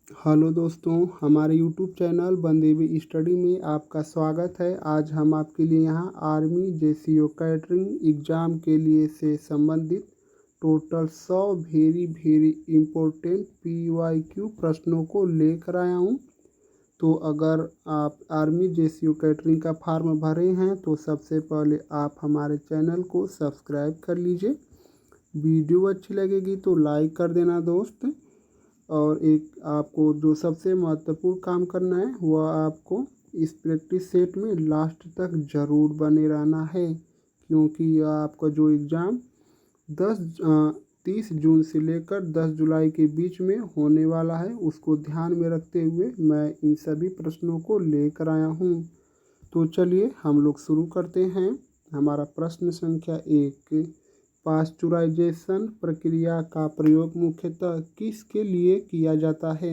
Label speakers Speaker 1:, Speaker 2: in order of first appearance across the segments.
Speaker 1: Hello दोस्तों, हमारे YouTube channel बंदेवी study में आपका स्वागत है। आज हम आपके लिए यहाँ आर्मी जेसीओ कैटरिंग एग्ज़ाम के लिए से संबंधित टोटल 100 वेरी इम्पोर्टेंट PYQ प्रश्नों को लेकर आया हूँ। तो अगर आप आर्मी जेसीओ कैटरिंग का फॉर्म भरे हैं तो सबसे पहले आप हमारे चैनल को सब्सक्राइब कर लीजिए। वीडियो अच्छी लगेगी तो लाइक कर देना दोस्त। और एक आपको जो सबसे महत्वपूर्ण काम करना है वह आपको इस प्रैक्टिस सेट में लास्ट तक ज़रूर बने रहना है, क्योंकि यह आपका जो एग्ज़ाम 30 जून से लेकर 10 जुलाई के बीच में होने वाला है, उसको ध्यान में रखते हुए मैं इन सभी प्रश्नों को लेकर आया हूँ। तो चलिए हम लोग शुरू करते हैं। हमारा प्रश्न संख्या 1, पास्चुराइजेशन प्रक्रिया का प्रयोग मुख्यतः किसके लिए किया जाता है।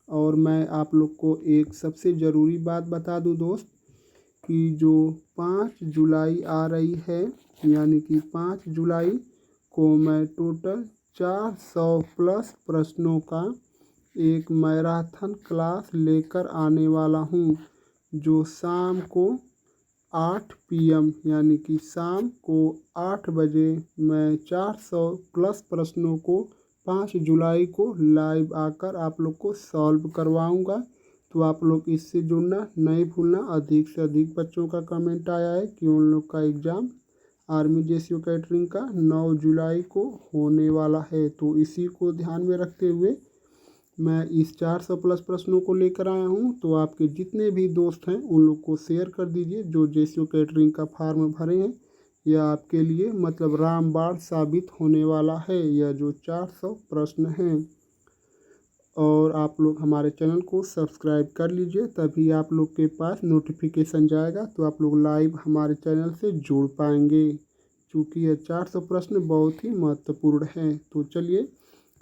Speaker 1: और मैं आप लोग को एक सबसे ज़रूरी बात बता दूं दोस्त, कि जो 5 जुलाई आ रही है, यानी कि 5 जुलाई को मैं टोटल 400 प्लस प्रश्नों का एक मैराथन क्लास लेकर आने वाला हूं, जो शाम को 8 PM यानी कि शाम को 8 बजे मैं 400 प्लस प्रश्नों को 5 जुलाई को लाइव आकर आप लोग को सॉल्व करवाऊंगा। तो आप लोग इससे जुड़ना नहीं भूलना। अधिक से अधिक बच्चों का कमेंट आया है कि उन लोग का एग्ज़ाम आर्मी जेसीओ कैटरिंग का 9 जुलाई को होने वाला है। तो इसी को ध्यान में रखते हुए मैं इस 400 प्लस प्रश्नों को लेकर आया हूँ। तो आपके जितने भी दोस्त हैं उन लोग को शेयर कर दीजिए जो जेसीओ कैटरिंग का फॉर्म भरे हैं। यह आपके लिए मतलब रामबाण साबित होने वाला है, यह जो 400 प्रश्न हैं। और आप लोग हमारे चैनल को सब्सक्राइब कर लीजिए, तभी आप लोग के पास नोटिफिकेशन जाएगा तो आप लोग लाइव हमारे चैनल से जुड़ पाएंगे, क्योंकि यह 400 प्रश्न बहुत ही महत्वपूर्ण हैं। तो चलिए,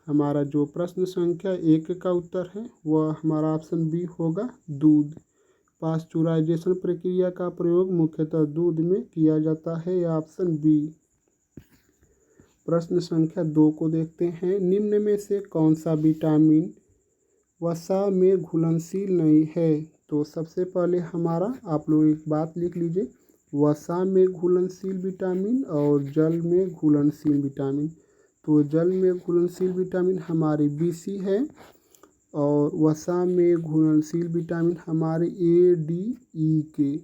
Speaker 1: हमारा जो प्रश्न संख्या 1 का उत्तर है वह हमारा ऑप्शन बी होगा, दूध। पास्चुराइजेशन प्रक्रिया का प्रयोग मुख्यतः दूध में किया जाता है, या ऑप्शन बी। प्रश्न संख्या 2 को देखते हैं। निम्न में से कौन सा विटामिन वसा में घुलनशील नहीं है। तो सबसे पहले हमारा आप लोग एक बात लिख लीजिए, वसा में घुलनशील विटामिन और जल में घुलनशील विटामिन। तो जल में घुलनशील विटामिन हमारी BC है, और वसा में घुलनशील विटामिन हमारे ADE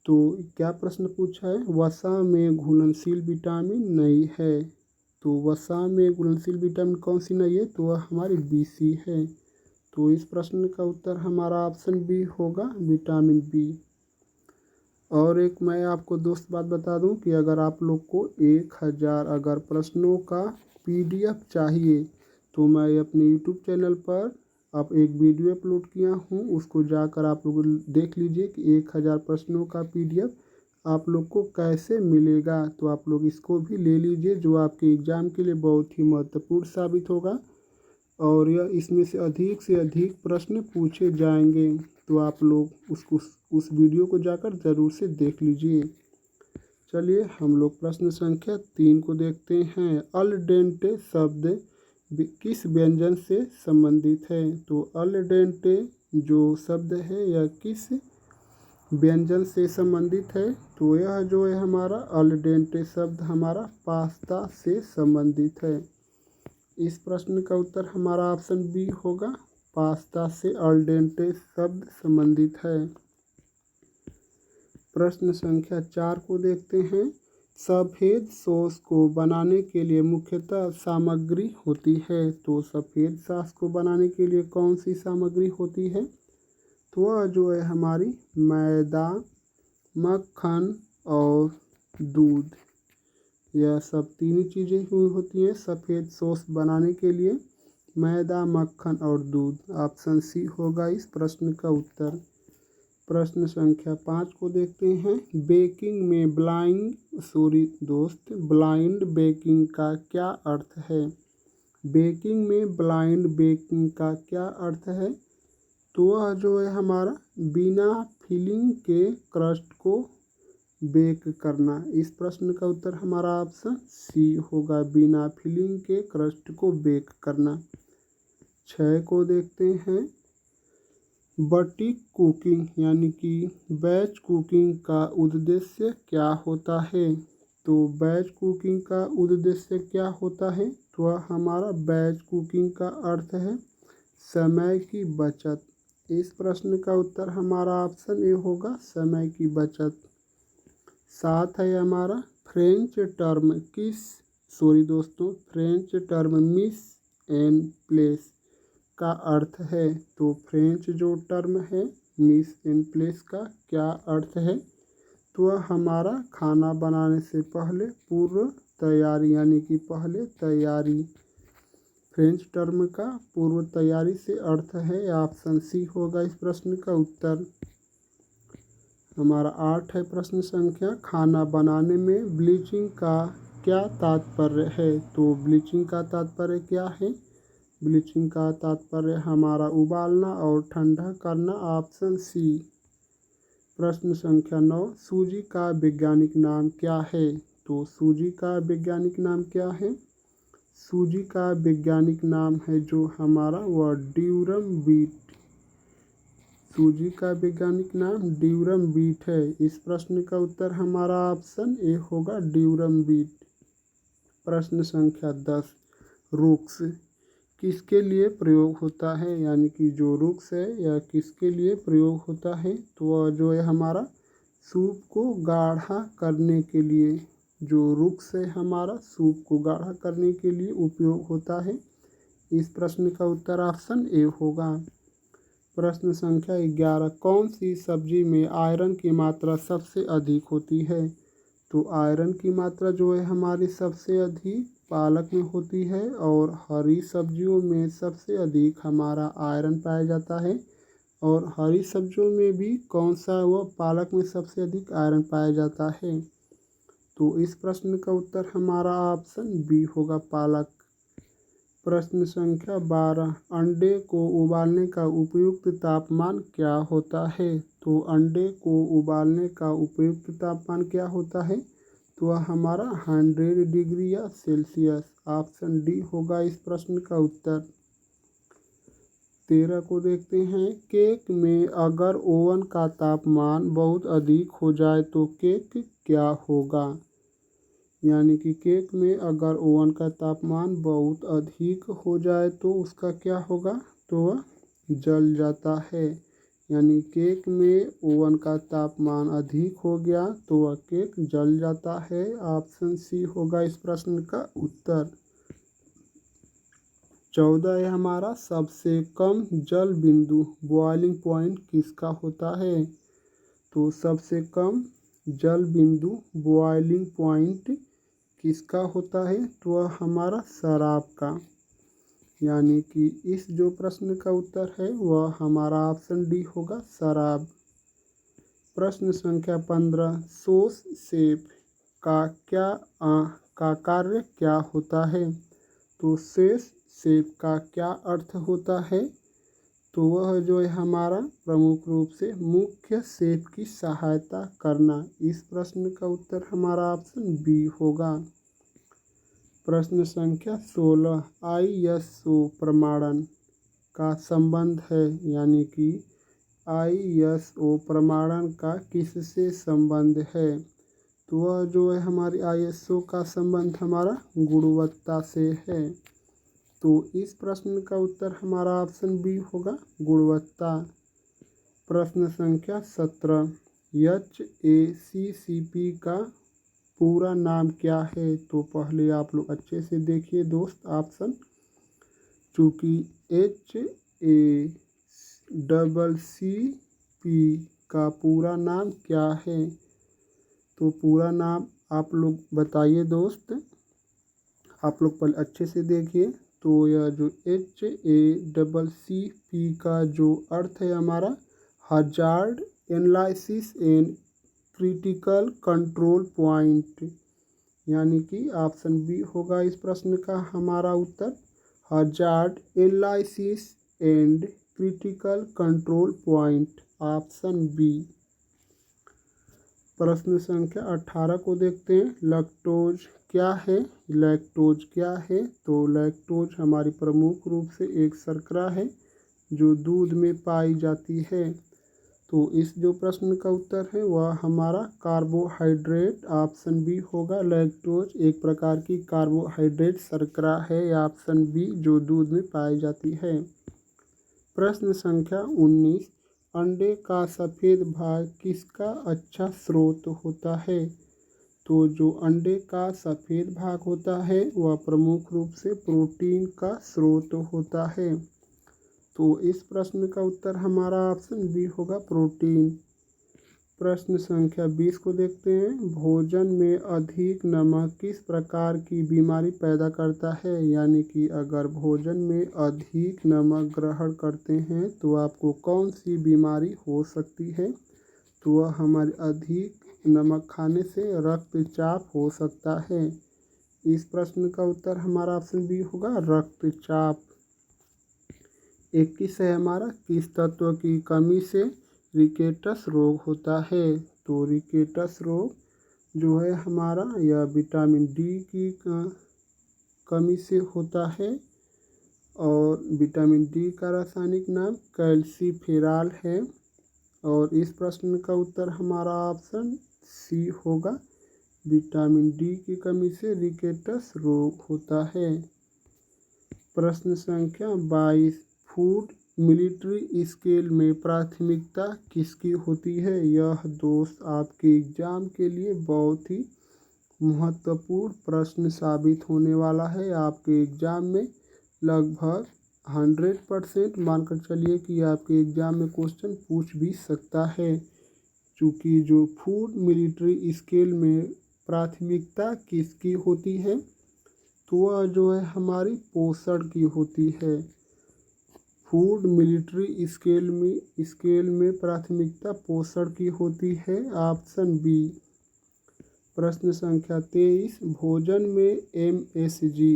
Speaker 1: तो क्या प्रश्न पूछा है, वसा में घुलनशील विटामिन नहीं है। तो वसा में घुलनशील विटामिन कौन सी नहीं है, तो वह हमारी BC है। तो इस प्रश्न का उत्तर हमारा ऑप्शन बी होगा, विटामिन बी। और एक मैं आपको दोस्त बात बता दूं कि अगर आप लोग को 1000 अगर प्रश्नों का PDF चाहिए तो मैं अपने YouTube चैनल पर अब एक वीडियो अपलोड किया हूं, उसको जाकर आप लोग देख लीजिए कि 1000 प्रश्नों का PDF आप लोग को कैसे मिलेगा। तो आप लोग इसको भी ले लीजिए, जो आपके एग्ज़ाम के लिए बहुत ही महत्वपूर्ण साबित होगा, और यह इसमें से अधिक प्रश्न पूछे जाएंगे। तो आप लोग उस वीडियो को जाकर ज़रूर से देख लीजिए। चलिए हम लोग प्रश्न संख्या 3 को देखते हैं। अल डेंटे शब्द किस व्यंजन से संबंधित है। तो अल डेंटे जो शब्द है यह किस व्यंजन से संबंधित है। तो यह जो है हमारा अल डेंटे शब्द हमारा पास्ता से संबंधित है। इस प्रश्न का उत्तर हमारा ऑप्शन बी होगा, पास्ता से अल डेंटे शब्द संबंधित है। प्रश्न संख्या 4 को देखते हैं। सफ़ेद सॉस को बनाने के लिए मुख्यतः सामग्री होती है। तो सफ़ेद सॉस को बनाने के लिए कौन सी सामग्री होती है, तो वह जो है हमारी मैदा, मक्खन और दूध। यह सब तीन चीज़ें हुई होती हैं सफ़ेद सॉस बनाने के लिए, मैदा, मक्खन और दूध। ऑप्शन सी होगा इस प्रश्न का उत्तर। प्रश्न संख्या 5 को देखते हैं। बेकिंग में ब्लाइंड बेकिंग का क्या अर्थ है। बेकिंग में ब्लाइंड बेकिंग का क्या अर्थ है, तो वह जो है हमारा बिना फिलिंग के क्रस्ट को बेक करना। इस प्रश्न का उत्तर हमारा ऑप्शन सी होगा, बिना फिलिंग के क्रस्ट को बेक करना। 6 को देखते हैं, बटीक कुकिंग यानी कि बैच कुकिंग का उद्देश्य क्या होता है। तो बैच कुकिंग का उद्देश्य क्या होता है, तो हमारा बैच कुकिंग का अर्थ है समय की बचत। इस प्रश्न का उत्तर हमारा ऑप्शन ए होगा, समय की बचत। 7 है हमारा, French term French term miss and place का अर्थ है। तो फ्रेंच जो टर्म है मिस एंड प्लेस का क्या अर्थ है, तो हमारा खाना बनाने से पहले पूर्व तैयारी यानी कि पहले तैयारी। फ्रेंच टर्म का पूर्व तैयारी से अर्थ है, ऑप्शन सी होगा इस प्रश्न का उत्तर। हमारा 8 है प्रश्न संख्या, खाना बनाने में ब्लीचिंग का क्या तात्पर्य है। तो ब्लीचिंग का तात्पर्य क्या है, ब्लीचिंग का तात्पर्य हमारा उबालना और ठंडा करना, ऑप्शन सी। प्रश्न संख्या 9, सूजी का वैज्ञानिक नाम क्या है। तो सूजी का वैज्ञानिक नाम क्या है, सूजी का वैज्ञानिक नाम है जो हमारा वह ड्यूरम बीट। सूजी का वैज्ञानिक नाम ड्यूरम बीट है। इस प्रश्न का उत्तर हमारा ऑप्शन ए होगा, ड्यूरम बीट। प्रश्न संख्या 10, रुक्स किसके लिए प्रयोग होता है, यानी कि जो रुक्स है यह किसके लिए प्रयोग होता है। तो वह जो है हमारा सूप को गाढ़ा करने के लिए, जो रुक्स है हमारा सूप को गाढ़ा करने के लिए उपयोग होता है। इस प्रश्न का उत्तर ऑप्शन ए होगा। प्रश्न संख्या 11, कौन सी सब्जी में आयरन की मात्रा सबसे अधिक होती है। तो आयरन की मात्रा जो है हमारी सबसे अधिक पालक में होती है, और हरी सब्जियों में सबसे अधिक हमारा आयरन पाया जाता है। और हरी सब्जियों में भी कौन सा, वह पालक में सबसे अधिक आयरन पाया जाता है। तो इस प्रश्न का उत्तर हमारा ऑप्शन बी होगा, पालक। प्रश्न संख्या 12, अंडे को उबालने का उपयुक्त तापमान क्या होता है। तो अंडे को उबालने का उपयुक्त तापमान क्या होता है, तो वह हमारा 100 डिग्री या सेल्सियस, ऑप्शन डी होगा इस प्रश्न का उत्तर। 13 को देखते हैं, केक में अगर ओवन का तापमान बहुत अधिक हो जाए तो केक क्या होगा। यानी कि केक में अगर ओवन का तापमान बहुत अधिक हो जाए तो उसका क्या होगा, तो वह जल जाता है। यानी केक में ओवन का तापमान अधिक हो गया तो वह केक जल जाता है, ऑप्शन सी होगा इस प्रश्न का उत्तर। 14 है हमारा, सबसे कम जल बिंदु बॉइलिंग पॉइंट किसका होता है। तो सबसे कम जल बिंदु बॉइलिंग पॉइंट किसका होता है, तो वह हमारा शराब का। यानी कि इस जो प्रश्न का उत्तर है वह हमारा ऑप्शन डी होगा, शराब। प्रश्न संख्या 15, सॉस शेफ का कार्य क्या होता है। तो सॉस शेफ का क्या अर्थ होता है, तो वह जो है हमारा प्रमुख रूप से मुख्य शेफ की सहायता करना। इस प्रश्न का उत्तर हमारा ऑप्शन बी होगा। प्रश्न संख्या 16, ISO प्रमाणन का संबंध है, यानी कि ISO प्रमाणन का किससे संबंध है। तो वह जो है हमारी ISO का संबंध हमारा गुणवत्ता से है। तो इस प्रश्न का उत्तर हमारा ऑप्शन बी होगा, गुणवत्ता। प्रश्न संख्या 17, HACCP का पूरा नाम क्या है। तो पहले आप लोग अच्छे से देखिए दोस्त ऑप्शन, चूँकि HACCP का पूरा नाम क्या है, तो पूरा नाम आप लोग बताइए दोस्त। आप लोग पहले अच्छे से देखिए। तो यह जो HACCP का जो अर्थ है हमारा, hazard analysis and critical control point, यानी कि ऑप्शन बी होगा इस प्रश्न का हमारा उत्तर, hazard analysis and critical control point, option B. प्रश्न संख्या 18 को देखते हैं, लैक्टोज क्या है, लैक्टोज क्या है? तो लैक्टोज हमारी प्रमुख रूप से एक शर्करा है जो दूध में पाई जाती है। तो इस जो प्रश्न का उत्तर है वह हमारा कार्बोहाइड्रेट ऑप्शन बी होगा। लैक्टोज एक प्रकार की कार्बोहाइड्रेट शर्करा है, ऑप्शन बी, जो दूध में पाई जाती है। प्रश्न संख्या 19, अंडे का सफ़ेद भाग किसका अच्छा स्रोत होता है? तो जो अंडे का सफ़ेद भाग होता है वह प्रमुख रूप से प्रोटीन का स्रोत होता है। तो इस प्रश्न का उत्तर हमारा ऑप्शन बी होगा, प्रोटीन। प्रश्न संख्या 20 को देखते हैं। भोजन में अधिक नमक किस प्रकार की बीमारी पैदा करता है? यानी कि अगर भोजन में अधिक नमक ग्रहण करते हैं तो आपको कौन सी बीमारी हो सकती है? तो वह हमारे अधिक नमक खाने से रक्तचाप हो सकता है। इस प्रश्न का उत्तर हमारा ऑप्शन बी होगा, रक्तचाप। 21 है हमारा, किस तत्व की कमी से रिकेटस रोग होता है? तो रिकेटस रोग जो है हमारा यह विटामिन डी की कमी से होता है और विटामिन डी का रासायनिक नाम कैल्सीफेरॉल है। और इस प्रश्न का उत्तर हमारा ऑप्शन सी होगा, विटामिन डी की कमी से रिकेटस रोग होता है। प्रश्न संख्या 22, फूड मिलिट्री स्केल में प्राथमिकता किसकी होती है? यह दोस्त आपके एग्जाम के लिए बहुत ही महत्वपूर्ण प्रश्न साबित होने वाला है। आपके एग्ज़ाम में लगभग 100% मानकर चलिए कि आपके एग्ज़ाम में क्वेश्चन पूछ भी सकता है, क्योंकि जो फूड मिलिट्री स्केल में प्राथमिकता किसकी होती है? तो वह जो है हमारी पोषण की होती है। फूड मिलिट्री स्केल में प्राथमिकता पोषण की होती है, ऑप्शन बी। प्रश्न संख्या 23, भोजन में MSG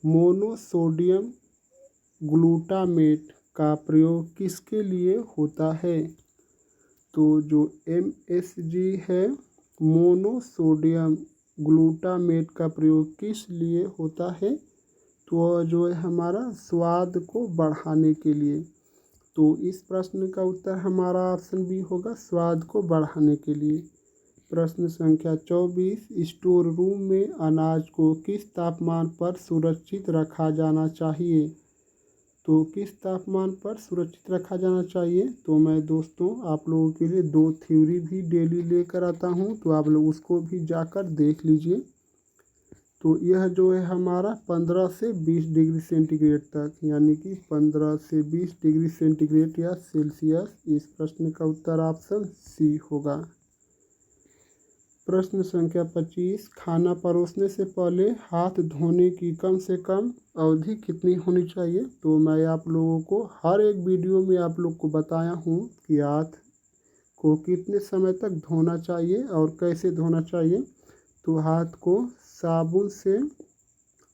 Speaker 1: मोनोसोडियम ग्लूटामेट का प्रयोग किसके लिए होता है? तो जो MSG है मोनोसोडियम ग्लूटामेट का प्रयोग किस लिए होता है? तो वह जो है हमारा स्वाद को बढ़ाने के लिए। तो इस प्रश्न का उत्तर हमारा ऑप्शन बी होगा, स्वाद को बढ़ाने के लिए। प्रश्न संख्या 24, स्टोर रूम में अनाज को किस तापमान पर सुरक्षित रखा जाना चाहिए? तो किस तापमान पर सुरक्षित रखा जाना चाहिए? तो मैं दोस्तों आप लोगों के लिए 2 थ्योरी भी डेली लेकर आता हूँ, तो आप लोग उसको भी जाकर देख लीजिए। तो यह जो है हमारा 15 से 20 डिग्री सेंटीग्रेड तक, यानी कि 15 से 20 डिग्री सेंटीग्रेड या सेल्सियस। इस प्रश्न का उत्तर ऑप्शन सी होगा। प्रश्न संख्या 25, खाना परोसने से पहले हाथ धोने की कम से कम अवधि कितनी होनी चाहिए? तो मैं आप लोगों को हर एक वीडियो में आप लोग को बताया हूँ कि हाथ को कितने समय तक धोना चाहिए और कैसे धोना चाहिए। तो हाथ को साबुन से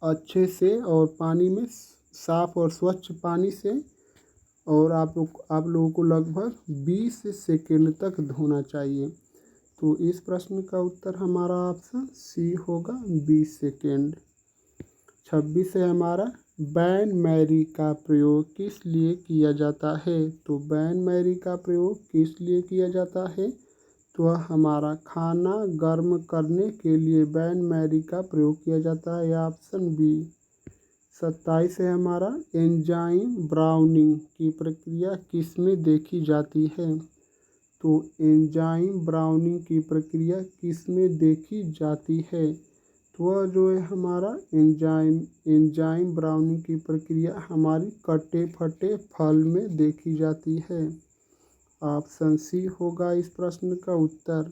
Speaker 1: अच्छे से और पानी में साफ़ और स्वच्छ पानी से, और आप लोगों को लगभग 20 सेकेंड तक धोना चाहिए। तो इस प्रश्न का उत्तर हमारा ऑप्शन सी होगा, 20 सेकेंड। 26 है हमारा, बैन मैरी का प्रयोग किस लिए किया जाता है? तो बैन मैरी का प्रयोग किस लिए किया जाता है? तो हमारा खाना गर्म करने के लिए बैन मैरी का प्रयोग किया जाता है, ऑप्शन बी। 27 है हमारा, एंजाइम ब्राउनिंग की प्रक्रिया किस में देखी जाती है? तो एंजाइम ब्राउनिंग की प्रक्रिया किस में देखी जाती है? तो वह जो है हमारा एंजाइम ब्राउनिंग की प्रक्रिया हमारी कटे फटे फल में देखी जाती है, ऑप्शन सी होगा इस प्रश्न का उत्तर।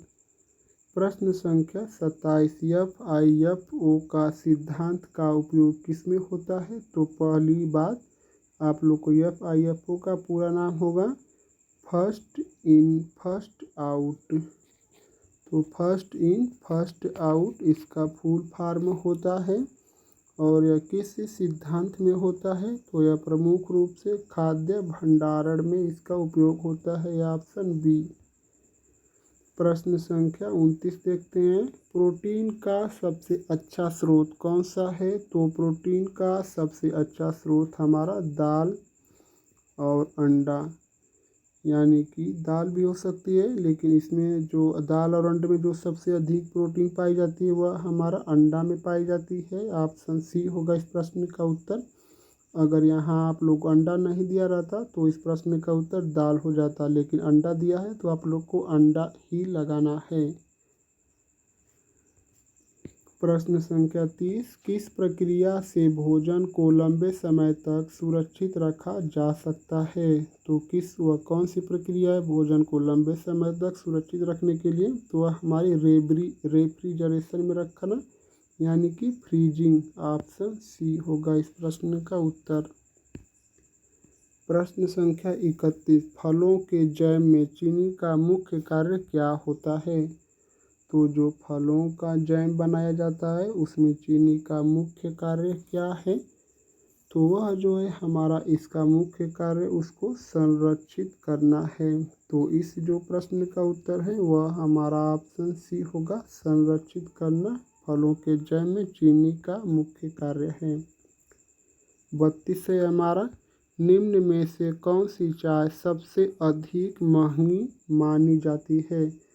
Speaker 1: प्रश्न संख्या 27, FIFO का सिद्धांत का उपयोग किसमें होता है? तो पहली बात आप लोग को FIFO का पूरा नाम होगा फर्स्ट इन फर्स्ट आउट। तो फर्स्ट इन फर्स्ट आउट इसका फुल फॉर्म होता है। और यह किस सिद्धांत में होता है? तो यह प्रमुख रूप से खाद्य भंडारण में इसका उपयोग होता है, ऑप्शन बी। प्रश्न संख्या 29 देखते हैं। प्रोटीन का सबसे अच्छा स्रोत कौन सा है? तो प्रोटीन का सबसे अच्छा स्रोत हमारा दाल और अंडा, यानी कि दाल भी हो सकती है, लेकिन इसमें जो दाल और अंडे में जो सबसे अधिक प्रोटीन पाई जाती है वह हमारा अंडा में पाई जाती है। ऑप्शन सी होगा इस प्रश्न का उत्तर। अगर यहाँ आप लोग अंडा नहीं दिया रहता तो इस प्रश्न का उत्तर दाल हो जाता, लेकिन अंडा दिया है तो आप लोग को अंडा ही लगाना है। प्रश्न संख्या 30, किस प्रक्रिया से भोजन को लंबे समय तक सुरक्षित रखा जा सकता है? तो किस व कौन सी प्रक्रिया है भोजन को लंबे समय तक सुरक्षित रखने के लिए? तो वह हमारी रेफ्रिजरेशन में रखना, यानी कि फ्रीजिंग। ऑप्शन सी होगा इस प्रश्न का उत्तर। प्रश्न संख्या 31, फलों के जैम में चीनी का मुख्य कार्य क्या होता है? तो जो फलों का जैम बनाया जाता है उसमें चीनी का मुख्य कार्य क्या है? तो वह जो है हमारा इसका मुख्य कार्य उसको संरक्षित करना है। तो इस जो प्रश्न का उत्तर है वह हमारा ऑप्शन सी होगा, संरक्षित करना फलों के जैम में चीनी का मुख्य कार्य है। 32 से हमारा, निम्न में से कौन सी चाय सबसे अधिक महंगी मानी जाती है?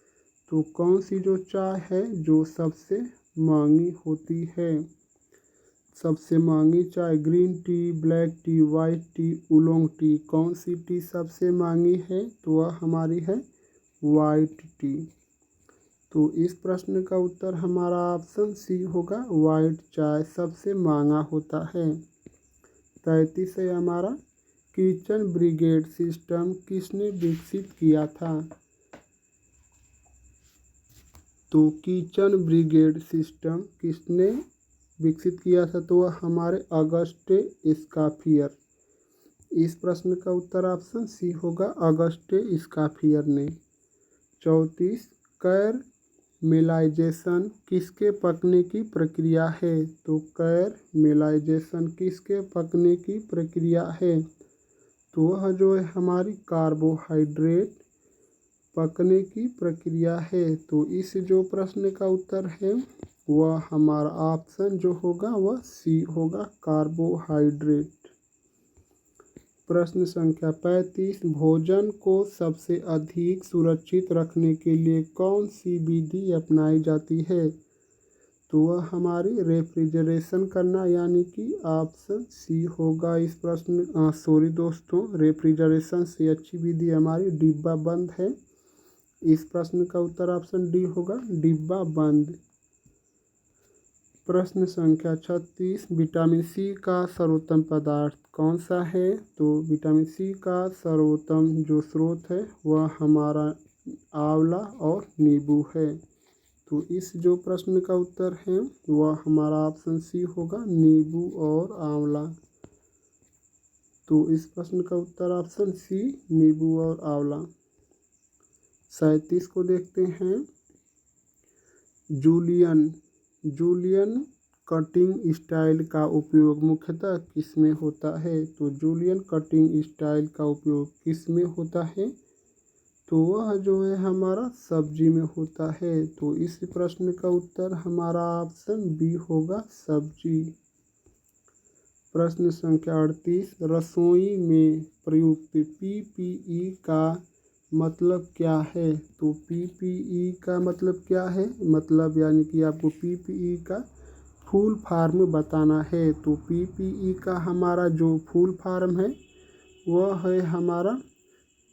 Speaker 1: तो कौन सी जो चाय है जो सबसे महंगी होती है? सबसे महंगी चाय green tea, black T, white T, oolong tea, कौन सी टी सबसे महंगी है? तो वह हमारी है वाइट टी। तो इस प्रश्न का उत्तर हमारा ऑप्शन सी होगा, वाइट चाय सबसे महंगा होता है। 33 है हमारा, किचन ब्रिगेड सिस्टम किसने विकसित किया था? तो किचन ब्रिगेड सिस्टम किसने विकसित किया था? तो वह हमारे अगस्टे एस्काफियर। इस प्रश्न का उत्तर ऑप्शन सी होगा, अगस्टे एस्काफियर ने। 34, कैरमेलाइजेशन किसके पकने की प्रक्रिया है? तो कैरमेलाइजेशन किसके पकने की प्रक्रिया है? तो वह जो है हमारी कार्बोहाइड्रेट पकने की प्रक्रिया है। तो इस जो प्रश्न का उत्तर है वह हमारा ऑप्शन जो होगा वह सी होगा, कार्बोहाइड्रेट। प्रश्न संख्या 35, भोजन को सबसे अधिक सुरक्षित रखने के लिए कौन सी विधि अपनाई जाती है? तो वह हमारी रेफ्रिजरेशन करना, यानी कि ऑप्शन सी होगा इस प्रश्न। सॉरी दोस्तों, रेफ्रिजरेशन से अच्छी विधि हमारी डिब्बा बंद है। इस प्रश्न का उत्तर ऑप्शन डी होगा, डिब्बा बंद। प्रश्न संख्या 36, विटामिन सी का सर्वोत्तम पदार्थ कौन सा है? तो विटामिन सी का सर्वोत्तम जो स्रोत है वह हमारा आंवला और नींबू है। तो इस जो प्रश्न का उत्तर है वह हमारा ऑप्शन सी होगा, नींबू और आंवला। तो इस प्रश्न का उत्तर ऑप्शन सी, नींबू और आंवला। 37 को देखते हैं। जूलियन कटिंग स्टाइल का उपयोग मुख्यतः किसमें होता है? तो जूलियन कटिंग स्टाइल का उपयोग किसमें होता है? तो वह जो है हमारा सब्जी में होता है। तो इस प्रश्न का उत्तर हमारा ऑप्शन बी होगा, सब्जी। प्रश्न संख्या 38, रसोई में प्रयुक्त पीपीई का मतलब क्या है? तो पीपीई का मतलब क्या है? मतलब यानी कि आपको पीपीई का फुल फॉर्म बताना है। तो पीपीई का हमारा जो फुल फॉर्म है वह है हमारा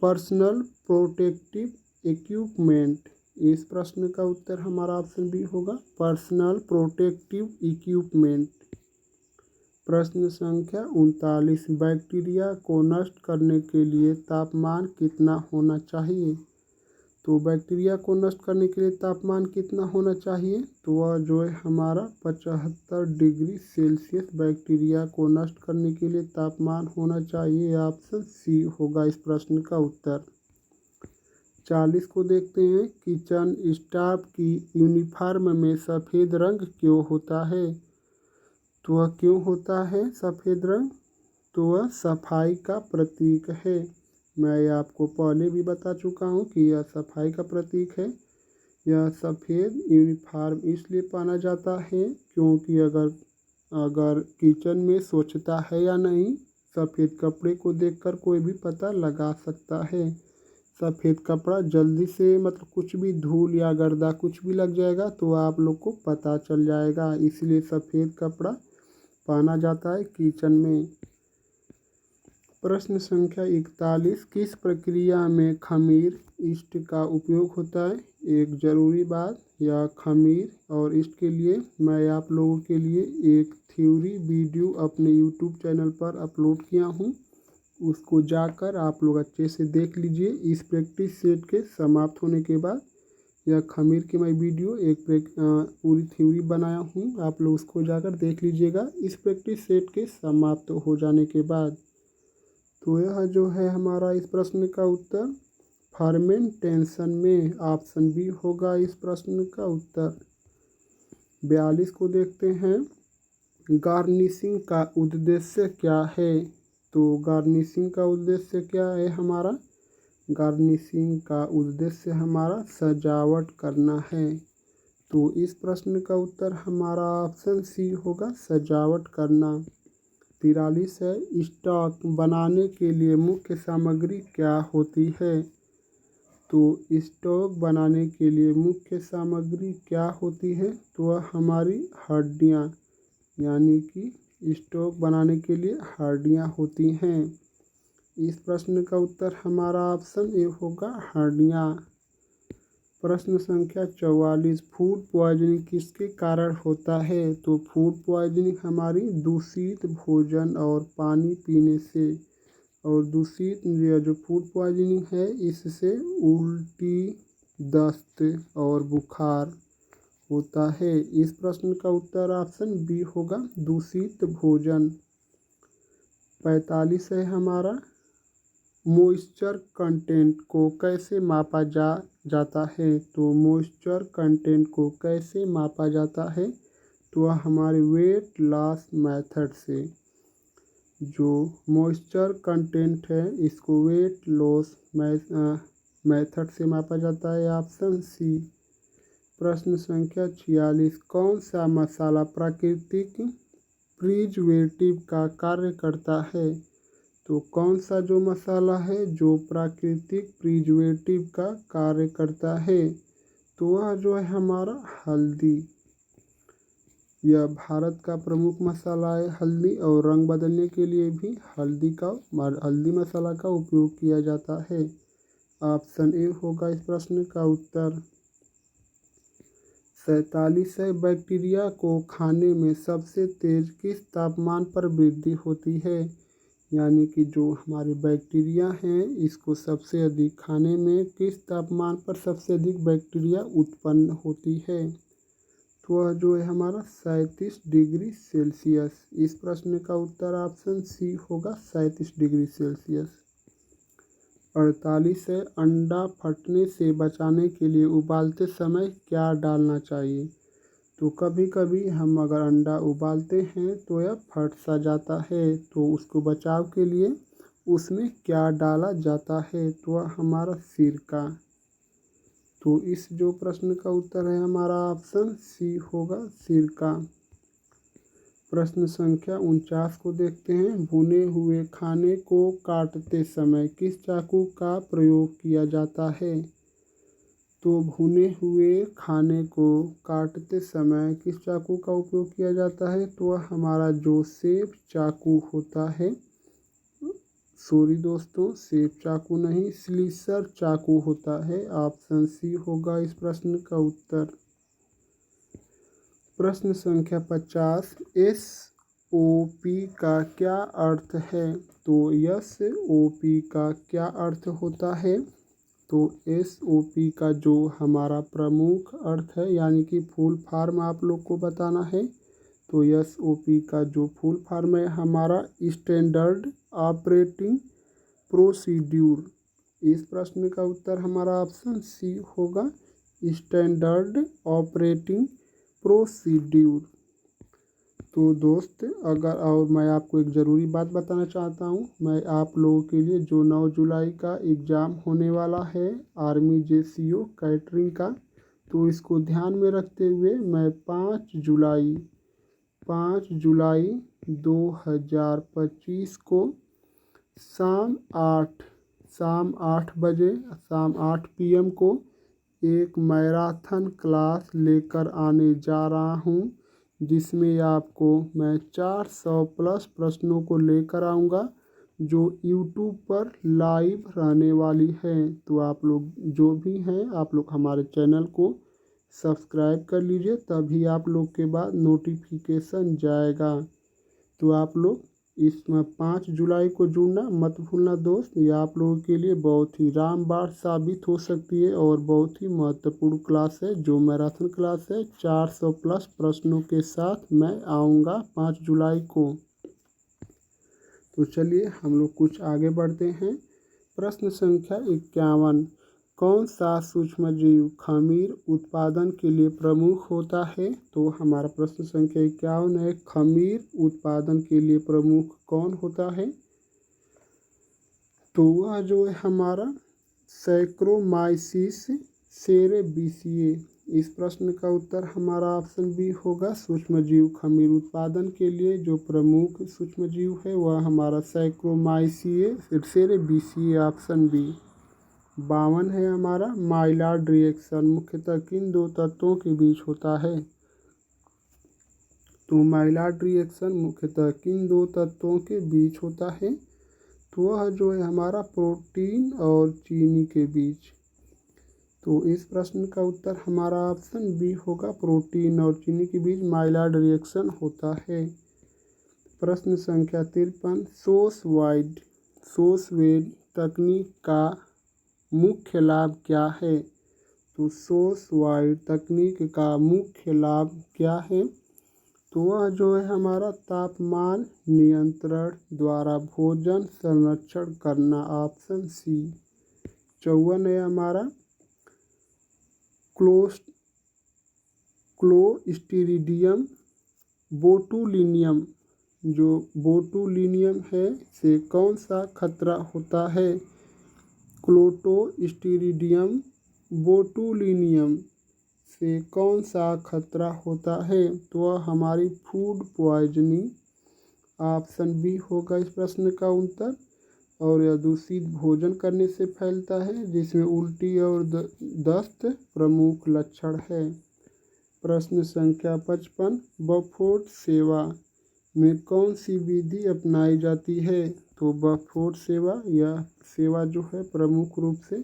Speaker 1: पर्सनल प्रोटेक्टिव इक्विपमेंट। इस प्रश्न का उत्तर हमारा ऑप्शन बी होगा, पर्सनल प्रोटेक्टिव इक्विपमेंट। प्रश्न संख्या 39, बैक्टीरिया को नष्ट करने के लिए तापमान कितना होना चाहिए? तो बैक्टीरिया को नष्ट करने के लिए तापमान कितना होना चाहिए? तो वह जो है हमारा 75 डिग्री सेल्सियस बैक्टीरिया को नष्ट करने के लिए तापमान होना चाहिए। ऑप्शन सी होगा इस प्रश्न का उत्तर। 40 को देखते हैं। किचन स्टाफ की यूनिफॉर्म में सफ़ेद रंग क्यों होता है? तो वह क्यों होता है सफ़ेद रंग? तो वह सफाई का प्रतीक है। मैं आपको पहले भी बता चुका हूँ कि यह सफाई का प्रतीक है। यह सफ़ेद यूनिफॉर्म इसलिए पहना जाता है क्योंकि अगर किचन में स्वच्छता है या नहीं, सफ़ेद कपड़े को देखकर कोई भी पता लगा सकता है। सफ़ेद कपड़ा जल्दी से मतलब कुछ भी धूल या गर्दा कुछ भी लग जाएगा तो आप लोग को पता चल जाएगा, इसलिए सफ़ेद कपड़ा पहना जाता है किचन में। प्रश्न संख्या 41, किस प्रक्रिया में खमीर ईस्ट का उपयोग होता है? एक ज़रूरी बात, यह खमीर और ईस्ट के लिए मैं आप लोगों के लिए एक थ्योरी वीडियो अपने यूट्यूब चैनल पर अपलोड किया हूँ, उसको जाकर आप लोग अच्छे से देख लीजिए। इस प्रैक्टिस सेट के समाप्त होने के बाद यह खमीर की मैं वीडियो एक पूरी थ्योरी बनाया हूँ, आप लोग उसको जाकर देख लीजिएगा इस प्रैक्टिस सेट के समाप्त हो जाने के बाद। तो यह जो है हमारा इस प्रश्न का उत्तर फर्मेंटेशन में ऑप्शन बी होगा इस प्रश्न का उत्तर। 42 को देखते हैं, गार्निशिंग का उद्देश्य क्या है? तो गार्निशिंग का उद्देश्य क्या है हमारा? गार्निशिंग का उद्देश्य हमारा सजावट करना है। तो इस प्रश्न का उत्तर हमारा ऑप्शन सी होगा, सजावट करना। 43 है, स्टॉक बनाने के लिए मुख्य सामग्री क्या होती है? तो स्टॉक बनाने के लिए मुख्य सामग्री क्या होती है? तो वह हमारी हड्डियाँ, यानी कि स्टॉक बनाने के लिए हड्डियाँ होती हैं। इस प्रश्न का उत्तर हमारा ऑप्शन ए होगा, हड्डियाँ। प्रश्न संख्या 44, फूड पॉइजनिंग किसके कारण होता है? तो फूड पॉइजनिंग हमारी दूषित भोजन और पानी पीने से, और दूषित जो फूड पॉइजनिंग है इससे उल्टी, दस्त और बुखार होता है। इस प्रश्न का उत्तर ऑप्शन बी होगा, दूषित भोजन। 45 है हमारा, मॉइस्चर कंटेंट को कैसे मापा जाता है? तो मॉइस्चर कंटेंट को कैसे मापा जाता है? तो वह हमारे वेट लॉस मेथड से, जो मॉइस्चर कंटेंट है इसको वेट लॉस मेथड से मापा जाता है, ऑप्शन सी। प्रश्न संख्या 46, कौन सा मसाला प्राकृतिक प्रिजर्वेटिव का कार्य करता है? तो कौन सा जो मसाला है जो प्राकृतिक प्रिजर्वेटिव का कार्य करता है? तो वह जो है हमारा हल्दी। यह भारत का प्रमुख मसाला है हल्दी, और रंग बदलने के लिए भी हल्दी मसाला का उपयोग किया जाता है। ऑप्शन ए होगा इस प्रश्न का उत्तर। 47 है, बैक्टीरिया को खाने में सबसे तेज किस तापमान पर वृद्धि होती है? यानी कि जो हमारे बैक्टीरिया हैं इसको सबसे अधिक खाने में किस तापमान पर सबसे अधिक बैक्टीरिया उत्पन्न होती है? तो वह जो है हमारा 37 डिग्री सेल्सियस। इस प्रश्न का उत्तर ऑप्शन सी होगा, 37 डिग्री सेल्सियस। 48 है, अंडा फटने से बचाने के लिए उबालते समय क्या डालना चाहिए? तो कभी कभी हम अगर अंडा उबालते हैं तो यह फट सा जाता है, तो उसको बचाव के लिए उसमें क्या डाला जाता है? तो वह हमारा सिरका। तो इस जो प्रश्न का उत्तर है हमारा ऑप्शन सी होगा, सिरका। प्रश्न संख्या 49 को देखते हैं, भुने हुए खाने को काटते समय किस चाकू का प्रयोग किया जाता है? तो भुने हुए खाने को काटते समय किस चाकू का उपयोग किया जाता है? तो वह हमारा जो शेफ चाकू होता है, सॉरी दोस्तों, शेफ चाकू नहीं, स्लिसर चाकू होता है। ऑप्शन सी होगा इस प्रश्न का उत्तर। प्रश्न संख्या 50, SOP का क्या अर्थ है? तो SOP का क्या अर्थ होता है? तो SOP का जो हमारा प्रमुख अर्थ है, यानी कि फुल फॉर्म आप लोग को बताना है, तो SOP का जो फुल फॉर्म है हमारा स्टैंडर्ड ऑपरेटिंग प्रोसीड्यूर। इस प्रश्न का उत्तर हमारा ऑप्शन सी होगा, स्टैंडर्ड ऑपरेटिंग प्रोसीड्यूर। तो दोस्त अगर और मैं आपको एक ज़रूरी बात बताना चाहता हूँ, मैं आप लोगों के लिए जो 9 जुलाई का एग्ज़ाम होने वाला है आर्मी JCO कैटरिंग का, तो इसको ध्यान में रखते हुए मैं 5 जुलाई 2025 को शाम 8 PM को एक मैराथन क्लास लेकर आने जा रहा हूँ, जिसमें आपको मैं 400 प्लस प्रश्नों को लेकर आऊँगा जो यूट्यूब पर लाइव रहने वाली है। तो आप लोग जो भी हैं आप लोग हमारे चैनल को सब्सक्राइब कर लीजिए, तभी आप लोग के बाद नोटिफिकेशन जाएगा। तो आप लोग इसमें 5 जुलाई को जुड़ना मत भूलना दोस्त। ये आप लोगों के लिए बहुत ही रामबाण साबित हो सकती है और बहुत ही महत्वपूर्ण क्लास है जो मैराथन क्लास है। 400 प्लस प्रश्नों के साथ मैं आऊँगा 5 जुलाई को। तो चलिए हम लोग कुछ आगे बढ़ते हैं। प्रश्न संख्या 51, कौन सा सूक्ष्मजीव खमीर उत्पादन के लिए प्रमुख होता है? तो हमारा प्रश्न संख्या 51 है, खमीर उत्पादन के लिए प्रमुख कौन होता है? तो वह जो है हमारा सैक्रोमाइसिस सेरेबिसिए। इस प्रश्न का उत्तर हमारा ऑप्शन बी होगा। सूक्ष्मजीव खमीर उत्पादन के लिए जो प्रमुख सूक्ष्मजीव है वह हमारा सैक्रोमाइसिए सेरेबिसिए, ऑप्शन बी। 52 है हमारा, माइलार्ड रिएक्शन मुख्यतः किन दो तत्वों के बीच होता है? तो माइलार्ड रिएक्शन मुख्यतः किन दो तत्वों के बीच होता है? तो वह जो है हमारा प्रोटीन और चीनी के बीच। तो इस प्रश्न का उत्तर हमारा ऑप्शन बी होगा, प्रोटीन और चीनी के बीच माइलार्ड रिएक्शन होता है। प्रश्न संख्या 53, सोसवेड तकनीक का मुख्य लाभ क्या है? तो सोसवाइड तकनीक का मुख्य लाभ क्या है? तो वह जो है हमारा तापमान नियंत्रण द्वारा भोजन संरक्षण करना, ऑप्शन सी। 54 है हमारा, क्लोस्ट्रीडियम बोटुलिनियम, जो बोटुलिनियम है से कौन सा खतरा होता है? क्लोस्ट्रीडियम बोटुलिनियम से कौन सा खतरा होता है? तो वह हमारी फूड पॉइजनिंग, ऑप्शन बी होगा इस प्रश्न का उत्तर। और यह दूषित भोजन करने से फैलता है, जिसमें उल्टी और दस्त प्रमुख लक्षण है। प्रश्न संख्या 55, बफोर्ड सेवा में कौन सी विधि अपनाई जाती है? तो बफोर्ड सेवा, यह सेवा जो है प्रमुख रूप से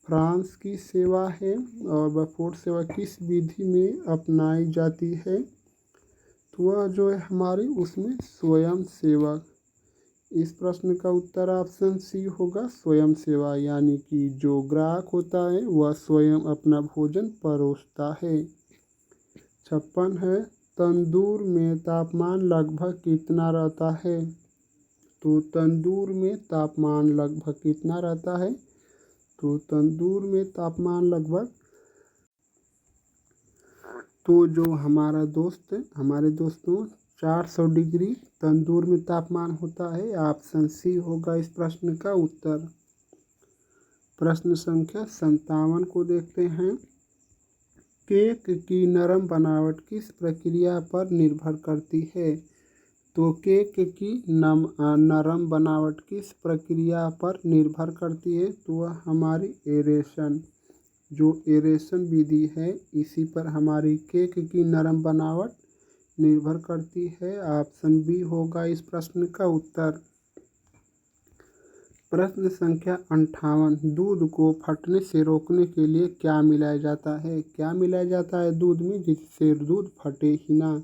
Speaker 1: फ्रांस की सेवा है। और बफोर्ड सेवा किस विधि में अपनाई जाती है? तो वह जो है हमारी उसमें स्वयं सेवक। इस प्रश्न का उत्तर ऑप्शन सी होगा, स्वयं सेवा, यानी कि जो ग्राहक होता है वह स्वयं अपना भोजन परोसता है। 56 है, तंदूर में तापमान लगभग कितना रहता है? तो तंदूर में तापमान लगभग कितना रहता है? तो तंदूर में तापमान लगभग, तो जो हमारे दोस्तों 400 डिग्री तंदूर में तापमान होता है, ऑप्शन सी होगा इस प्रश्न का उत्तर। प्रश्न संख्या 57 को देखते हैं। केक की नरम बनावट किस प्रक्रिया पर निर्भर करती है? तो केक की नरम बनावट किस प्रक्रिया पर निर्भर करती है? तो वह हमारी एरेशन, जो एरेशन विधि है इसी पर हमारी केक की नरम बनावट निर्भर करती है, ऑप्शन बी होगा इस प्रश्न का उत्तर। प्रश्न संख्या 58, दूध को फटने से रोकने के लिए क्या मिलाया जाता है? क्या मिलाया जाता है दूध में जिससे दूध फटे ही ना?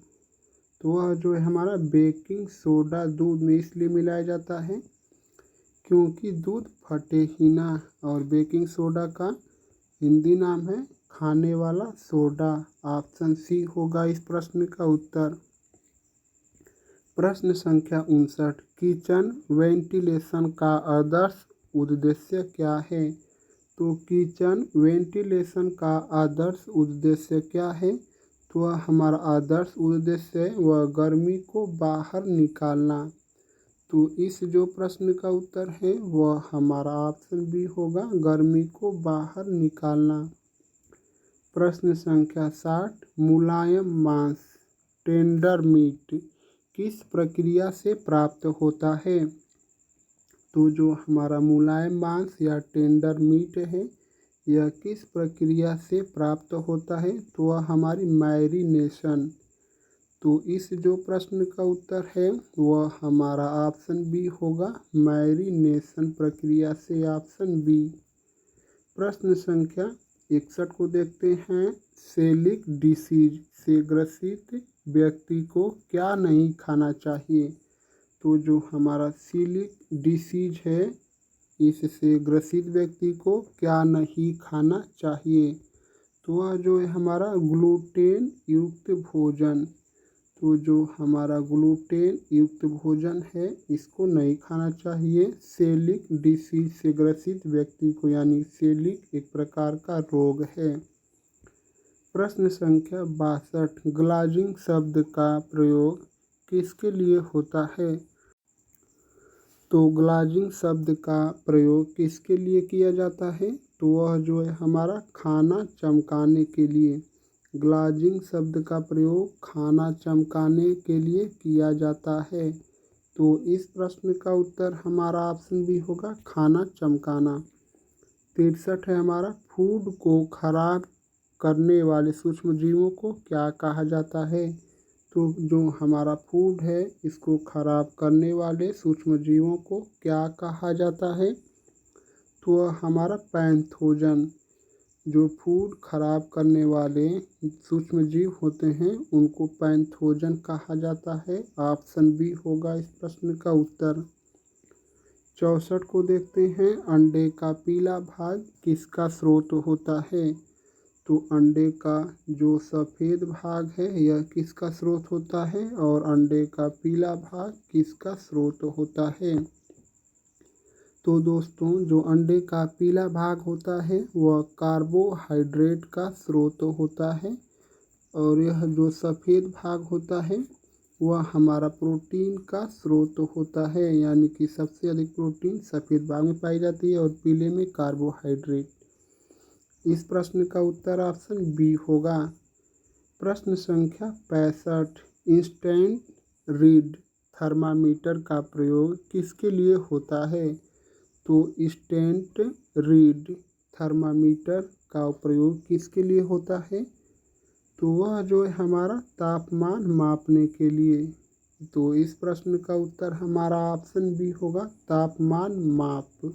Speaker 1: तो वह जो है हमारा बेकिंग सोडा दूध में इसलिए मिलाया जाता है क्योंकि दूध फटे ही ना। और बेकिंग सोडा का हिंदी नाम है खाने वाला सोडा, ऑप्शन सी होगा इस प्रश्न का उत्तर। प्रश्न संख्या 59, किचन वेंटिलेशन का आदर्श उद्देश्य क्या है? तो किचन वेंटिलेशन का आदर्श उद्देश्य क्या है? तो वह हमारा आदर्श उद्देश्य है वह गर्मी को बाहर निकालना। तो इस जो प्रश्न का उत्तर है वह हमारा ऑप्शन बी होगा, गर्मी को बाहर निकालना। प्रश्न संख्या 60, मुलायम मांस टेंडर मीट किस प्रक्रिया से प्राप्त होता है? तो जो हमारा मुलायम मांस या टेंडर मीट है, यह किस प्रक्रिया से प्राप्त होता है? तो वह हमारी मैरिनेशन। तो इस जो प्रश्न का उत्तर है वह हमारा ऑप्शन बी होगा, मैरिनेशन प्रक्रिया से, ऑप्शन बी। प्रश्न संख्या 61 को देखते हैं। सेलिक डिसीज से ग्रसित व्यक्ति को क्या नहीं खाना चाहिए? तो जो हमारा सीलिक डिसीज है, इससे ग्रसित व्यक्ति को क्या नहीं खाना चाहिए? तो वह जो है हमारा ग्लूटेन युक्त भोजन। तो जो हमारा ग्लूटेन युक्त भोजन है, इसको नहीं खाना चाहिए सेलिक डिसीज से ग्रसित व्यक्ति को, यानी सेलिक एक प्रकार का रोग है। प्रश्न संख्या 62, ग्लाजिंग शब्द का प्रयोग किसके लिए होता है? तो ग्लाजिंग शब्द का प्रयोग किसके लिए किया जाता है? तो वह जो है हमारा खाना चमकाने के लिए। ग्लाजिंग शब्द का प्रयोग खाना चमकाने के लिए किया जाता है। तो इस प्रश्न का उत्तर हमारा ऑप्शन बी होगा, खाना चमकाना। 63 है हमारा, फूड को खराब करने वाले सूक्ष्म जीवों को क्या कहा जाता है? तो जो हमारा फूड है, इसको खराब करने वाले सूक्ष्म जीवों को क्या कहा जाता है? तो वह हमारा पैथोजन। जो फूड खराब करने वाले सूक्ष्म जीव होते हैं, उनको पैथोजन कहा जाता है। ऑप्शन बी होगा इस प्रश्न का उत्तर। 64 को देखते हैं। अंडे का पीला भाग किसका स्रोत होता है? तो अंडे का जो सफ़ेद भाग है, यह किसका स्रोत होता है? और अंडे का पीला भाग किसका स्रोत होता है? तो दोस्तों, जो अंडे का पीला भाग होता है वह कार्बोहाइड्रेट का स्रोत होता है, और यह जो सफ़ेद भाग होता है वह हमारा प्रोटीन का स्रोत होता है, यानी कि सबसे अधिक प्रोटीन सफ़ेद भाग में पाई जाती है और पीले में कार्बोहाइड्रेट। इस प्रश्न का उत्तर ऑप्शन बी होगा। प्रश्न संख्या 65, इंस्टेंट रीड थर्मामीटर का प्रयोग किसके लिए होता है? तो इंस्टेंट रीड थर्मामीटर का प्रयोग किसके लिए होता है? तो वह जो है हमारा तापमान मापने के लिए। तो इस प्रश्न का उत्तर हमारा ऑप्शन बी होगा, तापमान माप।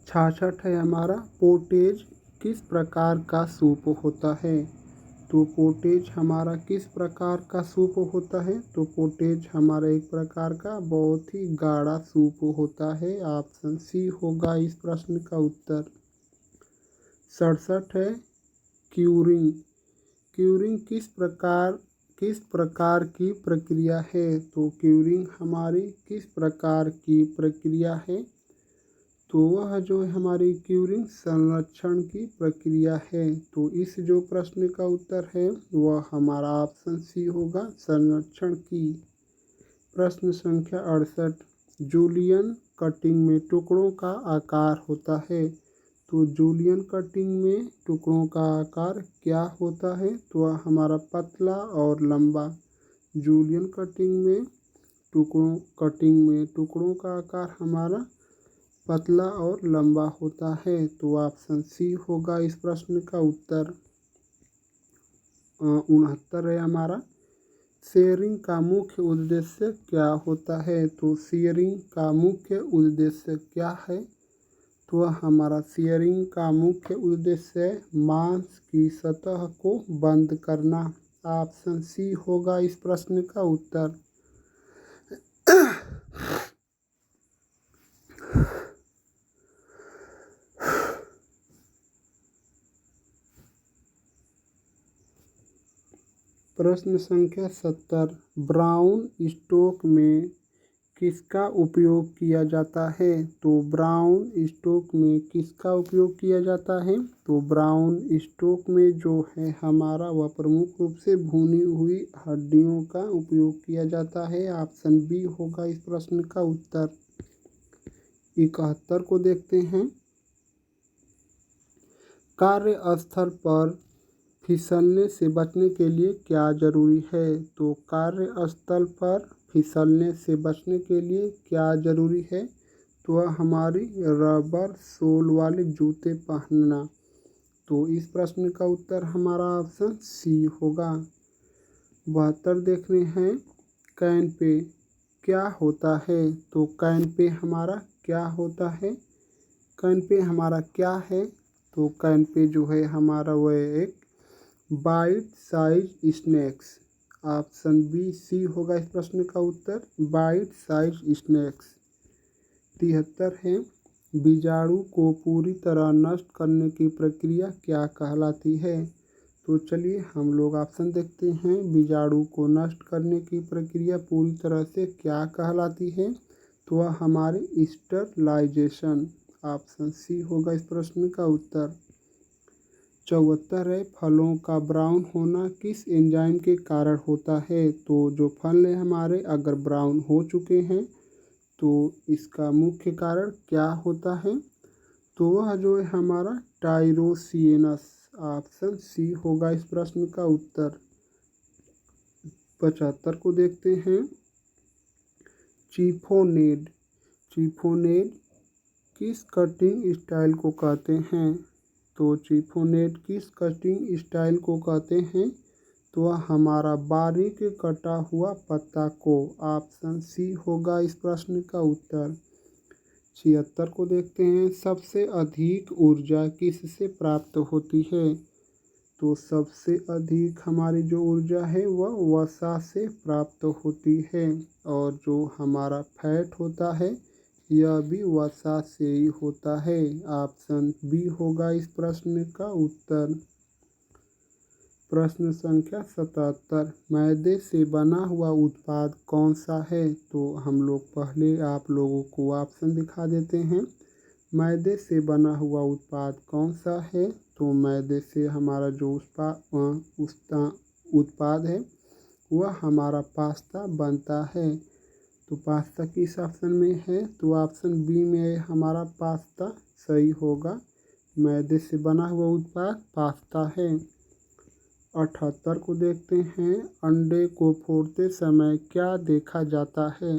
Speaker 1: 66 है हमारा, पोटेज किस प्रकार का सूप होता है? तो पोटेज हमारा किस प्रकार का सूप होता है? तो पोटेज हमारा एक प्रकार का बहुत ही गाढ़ा सूप होता है। ऑप्शन सी होगा इस प्रश्न का उत्तर। 67 है, क्यूरिंग। क्यूरिंग किस प्रकार की प्रक्रिया है? तो क्यूरिंग हमारी किस प्रकार की प्रक्रिया है? तो वह जो है हमारी क्यूरिंग संरक्षण की प्रक्रिया है। तो इस जो प्रश्न का उत्तर है वह हमारा ऑप्शन सी होगा, संरक्षण की। प्रश्न संख्या 68, जूलियन कटिंग में टुकड़ों का आकार होता है। तो जूलियन कटिंग में टुकड़ों का आकार क्या होता है? तो वह हमारा पतला और लंबा। जूलियन कटिंग में टुकड़ों का आकार हमारा पतला और लंबा होता है। तो ऑप्शन सी होगा इस प्रश्न का उत्तर। 69 है हमारा, शेयरिंग का मुख्य उद्देश्य क्या होता है? तो शेयरिंग का मुख्य उद्देश्य क्या है? तो हमारा शेयरिंग का मुख्य उद्देश्य मांस की सतह को बंद करना। ऑप्शन सी होगा इस प्रश्न का उत्तर। प्रश्न संख्या 70, ब्राउन स्टोक में किसका उपयोग किया जाता है? तो ब्राउन स्टोक में किसका उपयोग किया जाता है? तो ब्राउन स्टोक में जो है हमारा वह प्रमुख रूप से भुनी हुई हड्डियों का उपयोग किया जाता है। ऑप्शन बी होगा इस प्रश्न का उत्तर। 71 को देखते हैं। कार्यस्थल पर फिसलने से बचने के लिए क्या ज़रूरी है? तो कार्यस्थल पर फिसलने से बचने के लिए क्या ज़रूरी है? तो वह हमारी रबर सोल वाले जूते पहनना। तो इस प्रश्न का उत्तर हमारा ऑप्शन सी होगा। 72 देखने हैं, कैन पे क्या होता है? तो कैन पे हमारा क्या होता है? कैन पे हमारा क्या है? तो कैन पे जो है हमारा वह एक bite size snacks. Option B C होगा इस प्रश्न का उत्तर, बाइट साइज स्नैक्स। 73 है, बीजाणु को पूरी तरह नष्ट करने की प्रक्रिया क्या कहलाती है? तो चलिए हम लोग ऑप्शन देखते हैं। बीजाणु को नष्ट करने की प्रक्रिया पूरी तरह से क्या कहलाती है? तो वह हमारे स्टरलाइजेशन। ऑप्शन सी होगा इस प्रश्न का उत्तर। 74 है, फलों का ब्राउन होना किस एंजाइम के कारण होता है? तो जो फल है हमारे अगर ब्राउन हो चुके हैं तो इसका मुख्य कारण क्या होता है? तो वह जो है हमारा टायरोसिएनस। ऑप्शन सी होगा इस प्रश्न का उत्तर। 75 को देखते हैं, चिफोनेड। चिफोनेड किस कटिंग स्टाइल को कहते हैं? तो चिफोनेड किस कटिंग स्टाइल को कहते हैं? तो वह हमारा बारीक कटा हुआ पत्ता को। ऑप्शन सी होगा इस प्रश्न का उत्तर। 76 को देखते हैं, सबसे अधिक ऊर्जा किससे प्राप्त होती है? तो सबसे अधिक हमारी जो ऊर्जा है वह वसा से प्राप्त होती है, और जो हमारा फैट होता है यह भी वसा से ही होता है। ऑप्शन बी होगा इस प्रश्न का उत्तर। प्रश्न संख्या 77, मैदे से बना हुआ उत्पाद कौन सा है? तो हम लोग पहले आप लोगों को ऑप्शन दिखा देते हैं। मैदे से बना हुआ उत्पाद कौन सा है? तो मैदे से हमारा जो उत्पाद है वह हमारा पास्ता बनता है। तो पास्ता किस ऑप्शन में है? तो ऑप्शन बी में हमारा पास्ता सही होगा। मैदे से बना हुआ उत्पाद पास्ता है। 78 को देखते हैं, अंडे को फोड़ते समय क्या देखा जाता है?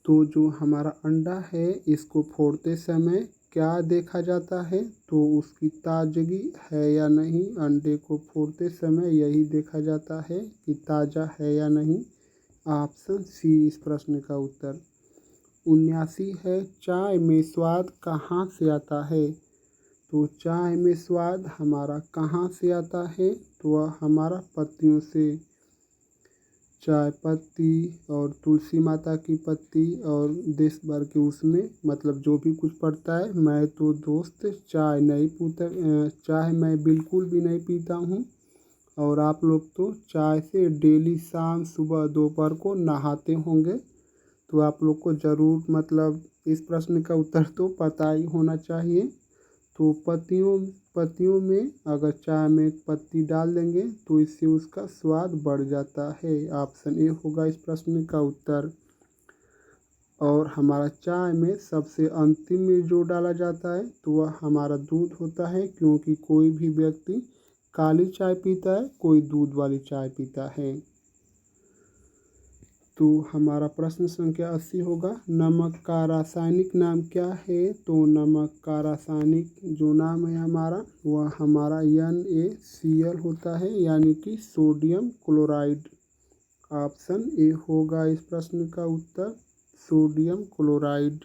Speaker 1: तो जो हमारा अंडा है इसको फोड़ते समय क्या देखा जाता है? तो उसकी ताजगी है या नहीं। अंडे को फोड़ते समय यही देखा जाता है कि ताज़ा है या नहीं। ऑप्शन सी इस प्रश्न का उत्तर। 79 है, चाय में स्वाद कहाँ से आता है? तो चाय में स्वाद हमारा कहाँ से आता है? तो वह हमारा पत्तियों से। चाय पत्ती और तुलसी माता की पत्ती और देश भर के उसमें मतलब जो भी कुछ पड़ता है। मैं तो दोस्त चाय नहीं पीता, चाय मैं बिल्कुल भी नहीं पीता हूँ। और आप लोग तो चाय से डेली शाम सुबह दोपहर को नहाते होंगे, तो आप लोग को ज़रूर मतलब इस प्रश्न का उत्तर तो पता ही होना चाहिए। तो पत्तियों में अगर चाय में पत्ती डाल देंगे तो इससे उसका स्वाद बढ़ जाता है। ऑप्शन ए होगा इस प्रश्न का उत्तर। और हमारा चाय में सबसे अंतिम में जो डाला जाता है तो वह हमारा दूध होता है, क्योंकि कोई भी व्यक्ति काली चाय पीता है, कोई दूध वाली चाय पीता है। तो हमारा प्रश्न संख्या 80 होगा, नमक का रासायनिक नाम क्या है? तो नमक का रासायनिक जो नाम है हमारा वह हमारा NaCl होता है, यानी कि सोडियम क्लोराइड। ऑप्शन ए होगा इस प्रश्न का उत्तर, सोडियम क्लोराइड।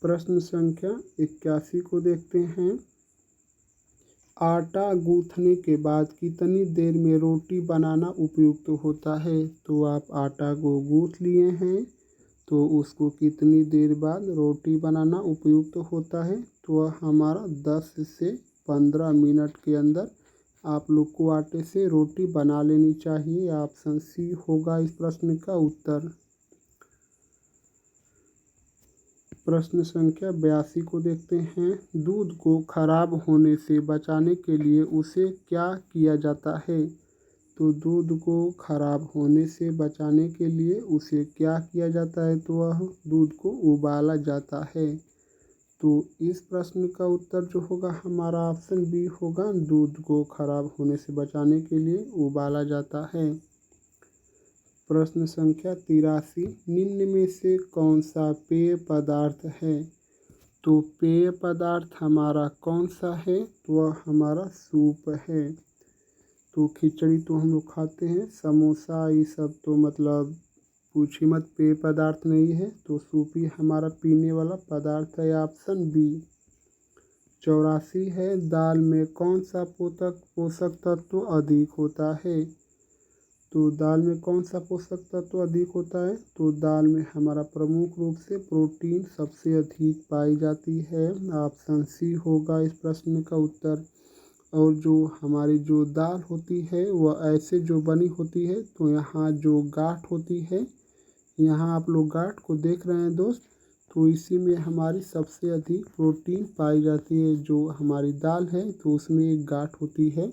Speaker 1: प्रश्न संख्या 81 को देखते हैं, आटा गूँथने के बाद कितनी देर में रोटी बनाना उपयुक्त होता है? तो आप आटा को गूँथ लिए हैं तो उसको कितनी देर बाद रोटी बनाना उपयुक्त होता है? तो वह हमारा 10 से 15 मिनट के अंदर आप लोग को आटे से रोटी बना लेनी चाहिए। ऑप्शन सी होगा इस प्रश्न का उत्तर। प्रश्न संख्या 82 को देखते हैं, दूध को खराब होने से बचाने के लिए उसे क्या किया जाता है? तो दूध को खराब होने से बचाने के लिए उसे क्या किया जाता है? तो वह दूध को उबाला जाता है। तो इस प्रश्न का उत्तर जो होगा हमारा ऑप्शन बी होगा, दूध को खराब होने से बचाने के लिए उबाला जाता है। प्रश्न संख्या 83, निम्न में से कौन सा पेय पदार्थ है? तो पेय पदार्थ हमारा कौन सा है? तो वह हमारा सूप है। तो खिचड़ी तो हम लोग खाते हैं, समोसा ये सब तो मतलब पूछी मत पेय पदार्थ नहीं है। तो सूप ही हमारा पीने वाला पदार्थ है, ऑप्शन बी। 84 है, दाल में कौन सा पोषक तत्व अधिक होता है? तो दाल में कौन सा पोषक तत्व अधिक होता है? तो दाल में हमारा प्रमुख रूप से प्रोटीन सबसे अधिक पाई जाती है, ऑप्शन सी होगा इस प्रश्न का उत्तर। और जो हमारी जो दाल होती है वह ऐसे जो बनी होती है, तो यहाँ जो गांठ होती है, यहाँ आप लोग गांठ को देख रहे हैं दोस्त, तो इसी में हमारी सबसे अधिक प्रोटीन पाई जाती है। जो हमारी दाल है तो उसमें एक गांठ होती है,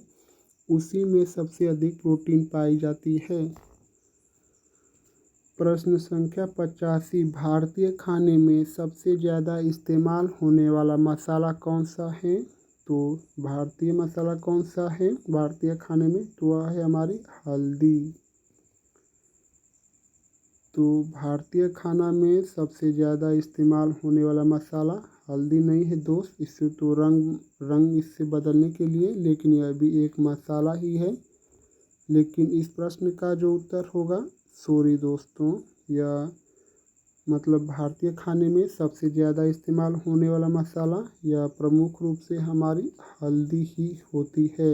Speaker 1: उसी में सबसे अधिक प्रोटीन पाई जाती है। प्रश्न संख्या 85, भारतीय खाने में सबसे ज़्यादा इस्तेमाल होने वाला मसाला कौन सा है? तो भारतीय मसाला कौन सा है भारतीय खाने में? तो वह है हमारी हल्दी। तो भारतीय खाना में सबसे ज़्यादा इस्तेमाल होने वाला मसाला हल्दी नहीं है दोस्त, इससे तो रंग इससे बदलने के लिए, लेकिन यह भी एक मसाला ही है। लेकिन इस प्रश्न का जो उत्तर होगा, सॉरी दोस्तों, यह मतलब भारतीय खाने में सबसे ज़्यादा इस्तेमाल होने वाला मसाला या प्रमुख रूप से हमारी हल्दी ही होती है।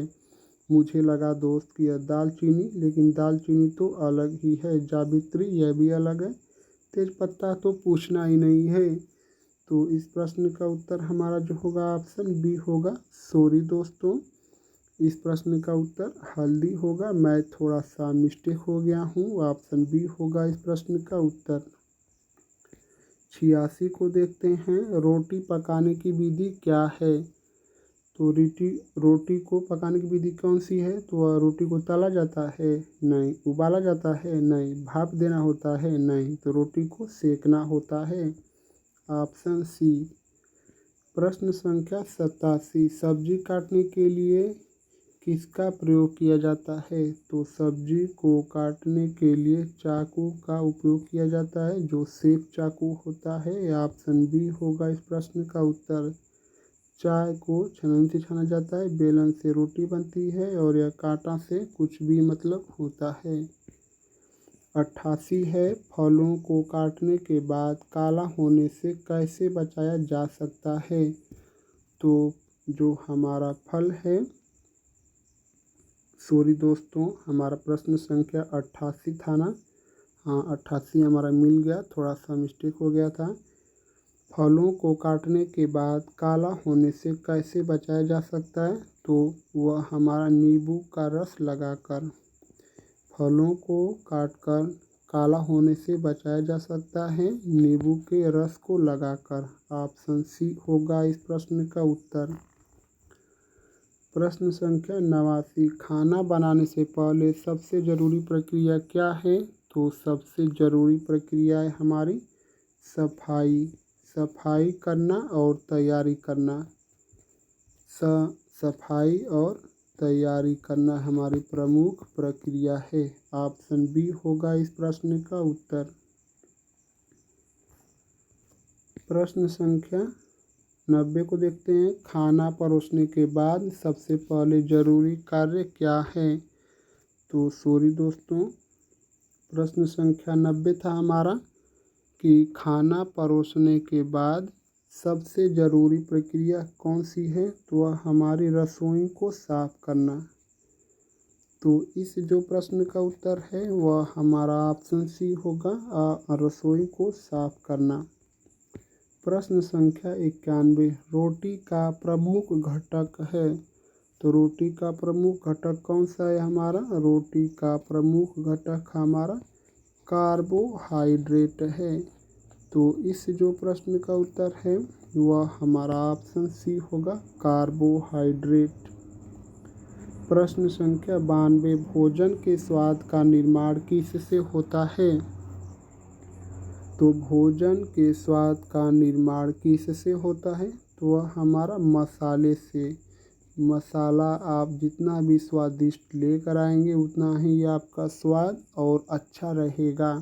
Speaker 1: मुझे लगा दोस्त कि यह दालचीनी, लेकिन दालचीनी तो अलग ही है, जावित्री यह भी अलग है, तेज़पत्ता तो पूछना ही नहीं है। तो इस प्रश्न का उत्तर हमारा जो होगा ऑप्शन बी होगा। सॉरी दोस्तों, इस प्रश्न का उत्तर हल्दी होगा, मैं थोड़ा सा मिस्टेक हो गया हूँ, ऑप्शन बी होगा इस प्रश्न का उत्तर। 86 को देखते हैं, रोटी पकाने की विधि क्या है? तो रोटी को पकाने की विधि कौन सी है? तो वह रोटी को तला जाता है? नहीं। उबाला जाता है? नहीं। भाप देना होता है? नहीं। तो रोटी को सेकना होता है, ऑप्शन सी। प्रश्न संख्या 87, सब्जी काटने के लिए किसका प्रयोग किया जाता है? तो सब्जी को काटने के लिए चाकू का उपयोग किया जाता है, जो शेप चाकू होता है, ऑप्शन बी होगा इस प्रश्न का उत्तर। चाय को छलनी से छाना जाता है, बेलन से रोटी बनती है, और यह कांटा से कुछ भी मतलब होता है। 88 है, फलों को काटने के बाद काला होने से कैसे बचाया जा सकता है? तो जो हमारा फल है, सॉरी दोस्तों, हमारा प्रश्न संख्या 88 था ना, हाँ 88 हमारा मिल गया, थोड़ा सा मिस्टेक हो गया था। फलों को काटने के बाद काला होने से कैसे बचाया जा सकता है? तो वह हमारा नींबू का रस लगाकर। फलों को काटकर काला होने से बचाया जा सकता है नींबू के रस को लगाकर, ऑप्शन सी होगा इस प्रश्न का उत्तर। प्रश्न संख्या 89, खाना बनाने से पहले सबसे ज़रूरी प्रक्रिया क्या है? तो सबसे ज़रूरी प्रक्रिया है हमारी सफाई करना और तैयारी करना। सफाई और तैयारी करना हमारी प्रमुख प्रक्रिया है, ऑप्शन बी होगा इस प्रश्न का उत्तर। प्रश्न संख्या 90 को देखते हैं, खाना परोसने के बाद सबसे पहले ज़रूरी कार्य क्या है? तो सॉरी दोस्तों, प्रश्न संख्या 90 था हमारा कि खाना परोसने के बाद सबसे ज़रूरी प्रक्रिया कौन सी है? तो वह हमारी रसोई को साफ़ करना। तो इस जो प्रश्न का उत्तर है वह हमारा ऑप्शन सी होगा, रसोई को साफ़ करना। प्रश्न संख्या 91, रोटी का प्रमुख घटक है। तो रोटी का प्रमुख घटक कौन सा है हमारा? रोटी का प्रमुख घटक हमारा कार्बोहाइड्रेट है। तो इस जो प्रश्न का उत्तर है वह हमारा ऑप्शन सी होगा, कार्बोहाइड्रेट। प्रश्न संख्या 92, भोजन के स्वाद का निर्माण किससे होता है? तो भोजन के स्वाद का निर्माण किससे होता है? तो वह हमारा मसाले से। मसाला आप जितना भी स्वादिष्ट लेकर आएंगे उतना ही आपका स्वाद और अच्छा रहेगा,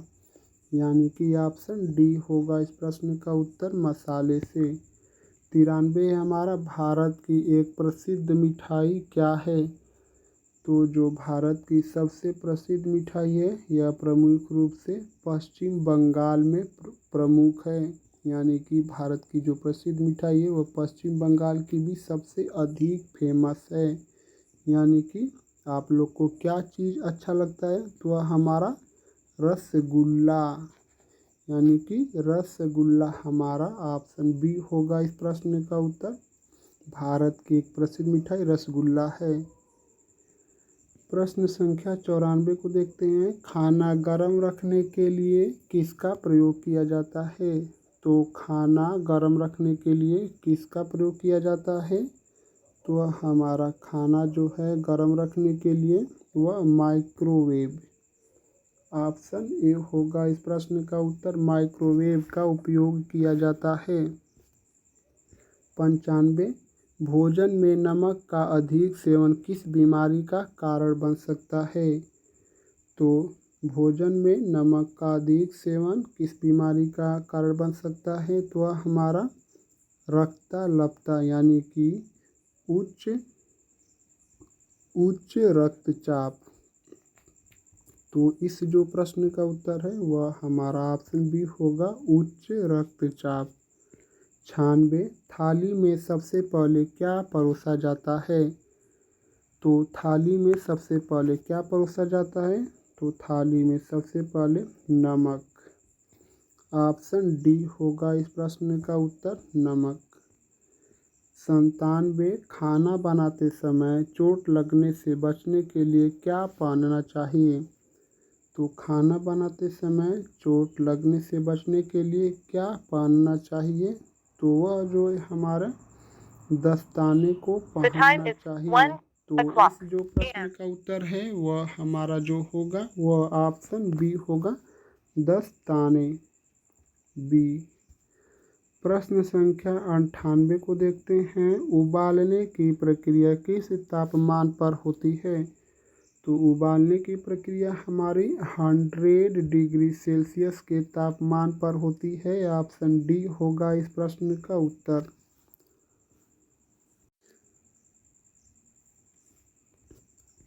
Speaker 1: यानी कि ऑप्शन डी होगा इस प्रश्न का उत्तर, मसाले से। 93 हमारा, भारत की एक प्रसिद्ध मिठाई क्या है? तो जो भारत की सबसे प्रसिद्ध मिठाई है यह प्रमुख रूप से पश्चिम बंगाल में प्रमुख है, यानी कि भारत की जो प्रसिद्ध मिठाई है वह पश्चिम बंगाल की भी सबसे अधिक फेमस है। यानी कि आप लोग को क्या चीज़ अच्छा लगता है? तो वह हमारा रसगुल्ला, यानी कि रसगुल्ला हमारा ऑप्शन बी होगा इस प्रश्न का उत्तर। भारत की एक प्रसिद्ध मिठाई रसगुल्ला है। प्रश्न संख्या 94 को देखते हैं। खाना गर्म रखने के लिए किसका प्रयोग किया जाता है? तो खाना गर्म रखने के लिए किसका प्रयोग किया जाता है? तो हमारा खाना जो है गर्म रखने के लिए वह माइक्रोवेव, ऑप्शन ए होगा इस प्रश्न का उत्तर, माइक्रोवेव का उपयोग किया जाता है। 95 भोजन में नमक का अधिक सेवन किस बीमारी का कारण बन सकता है? तो भोजन में नमक का अधिक सेवन किस बीमारी का कारण बन सकता है? तो वह हमारा रक्ताल्पता, यानी कि उच्च रक्तचाप। तो इस जो प्रश्न का उत्तर है वह हमारा ऑप्शन बी होगा, उच्च रक्तचाप। 96 थाली में सबसे पहले क्या परोसा जाता है? तो थाली में सबसे पहले क्या परोसा जाता है? तो थाली में सबसे पहले नमक, ऑप्शन डी होगा इस प्रश्न का उत्तर, नमक। 97 खाना बनाते समय चोट लगने से बचने के लिए क्या पहनना चाहिए? तो खाना बनाते समय चोट लगने से बचने के लिए क्या पहनना चाहिए? तो वह जो है हमारा दस्ताने को पहनना चाहिए। तो इस जो प्रश्न का उत्तर है वह हमारा जो होगा वह ऑप्शन बी होगा, दस्ताने, बी। प्रश्न संख्या 98 को देखते हैं। उबालने की प्रक्रिया किस तापमान पर होती है? तो उबालने की प्रक्रिया हमारी 100 डिग्री सेल्सियस के तापमान पर होती है, ऑप्शन डी होगा इस प्रश्न का उत्तर।